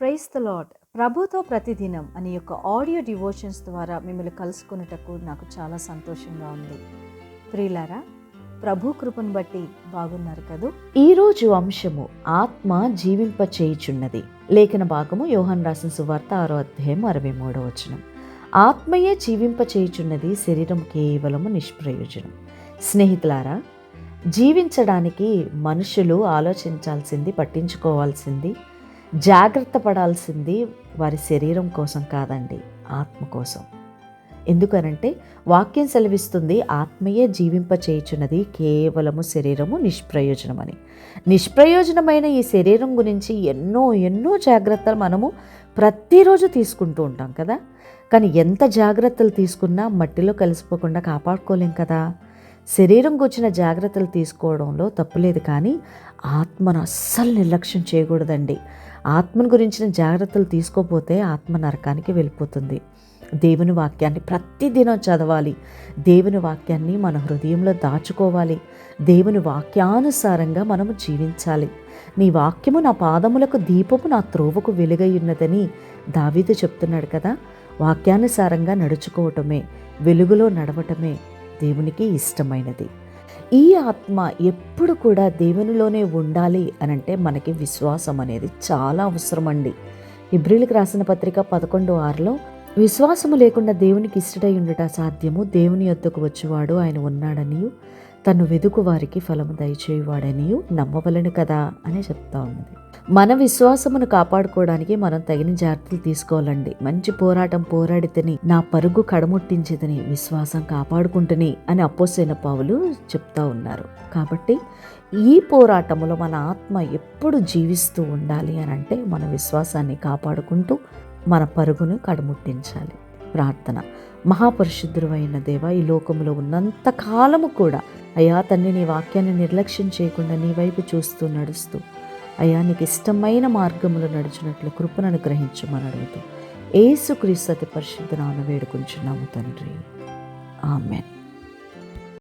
Praise the lord. ప్రభుతో ప్రతిదినం అనే యొక్క ఆడియో డివోషన్స్ ద్వారా మిమ్మల్ని కలుసుకున్నటకు నాకు చాలా సంతోషంగా ఉంది. ప్రియులారా, ప్రభు కృపను బట్టి బాగున్నారు కదూ. ఈరోజు అంశము ఆత్మ జీవింప చేయుచున్నది. లేఖన భాగము యోహాను రాసిన సువార్త 6వ అధ్యాయం 63వ వచనం. ఆత్మయే జీవింప చేయుచున్నది, శరీరం కేవలము నిష్ప్రయోజనం. స్నేహితులారా, జీవించడానికి మనుషులు ఆలోచించాల్సింది, పట్టించుకోవాల్సింది, జాగ్రత్త పడాల్సింది వారి శరీరం కోసం కాదండి, ఆత్మ కోసం. ఎందుకనంటే వాక్యం సెలవిస్తుంది, ఆత్మయే జీవింప చేయుచున్నది, కేవలము శరీరము నిష్ప్రయోజనమని. నిష్ప్రయోజనమైన ఈ శరీరం గురించి ఎన్నో జాగ్రత్తలు మనము ప్రతిరోజు తీసుకుంటూ ఉంటాం కదా. కానీ ఎంత జాగ్రత్తలు తీసుకున్నా మట్టిలో కలిసిపోకుండా కాపాడుకోలేం కదా. శరీరం గురించిన జాగ్రత్తలు తీసుకోవడంలో తప్పులేదు, కానీ ఆత్మను అస్సలు నిర్లక్ష్యం చేయకూడదండి. ఆత్మను గురించిన జాగ్రత్తలు తీసుకోపోతే ఆత్మ నరకానికి వెళ్ళిపోతుంది. దేవుని వాక్యాన్ని ప్రతిదినం చదవాలి. దేవుని వాక్యాన్ని మన హృదయంలో దాచుకోవాలి. దేవుని వాక్యానుసారంగా మనము జీవించాలి. నీ వాక్యము నా పాదములకు దీపము, నా త్రోవకు వెలుగై ఉన్నదని దావీదు చెప్తున్నాడు కదా. వాక్యానుసారంగా నడుచుకోవటమే, వెలుగులో నడవటమే దేవునికి ఇష్టమైనది. ఈ ఆత్మ ఎప్పుడు కూడా దేవునిలోనే ఉండాలి అనంటే మనకి విశ్వాసం అనేది చాలా అవసరం అండి. హెబ్రీయులకు రాసిన పత్రిక 11:6లో విశ్వాసము లేకుండా దేవునికి ఇష్టడై ఉండట సాధ్యము, దేవుని యొద్దకు వచ్చేవాడు ఆయన ఉన్నాడనియు, తను వెదుకు వారికి ఫలము దయచేయువాడనియు నమ్మవలను కదా అని చెప్తా ఉన్నది. మన విశ్వాసమును కాపాడుకోవడానికి మనం తగిన జాగ్రత్తలు తీసుకోవాలండి. మంచి పోరాటం పోరాడితేని, నా పరుగు కడముట్టించేదని, విశ్వాసం కాపాడుకుంటుని అని అపోస్తలుడైన పౌలు చెప్తా ఉన్నారు. కాబట్టి ఈ పోరాటంలో మన ఆత్మ ఎప్పుడు జీవిస్తూ ఉండాలి అని అంటే మన విశ్వాసాన్ని కాపాడుకుంటూ మన పరుగును కడముట్టించాలి. ప్రార్థన. మహాపరిశుద్ధుడు అయిన దేవా, ఈ లోకంలో ఉన్నంత కాలము కూడా అయ్యా తండ్రి, నీ వాక్యాన్ని నిర్లక్ష్యం చేయకుండా నీ వైపు చూస్తూ నడుస్తూ అయ్యా నీకు ఇష్టమైన మార్గములు నడుచున్నట్లు కృపను అనుగ్రహించమని అడుగుతూ యేసుక్రీస్తు అతి పరిశుద్ధ నామమున వేడుకొంచున్నాము తండ్రి. ఆమేన్.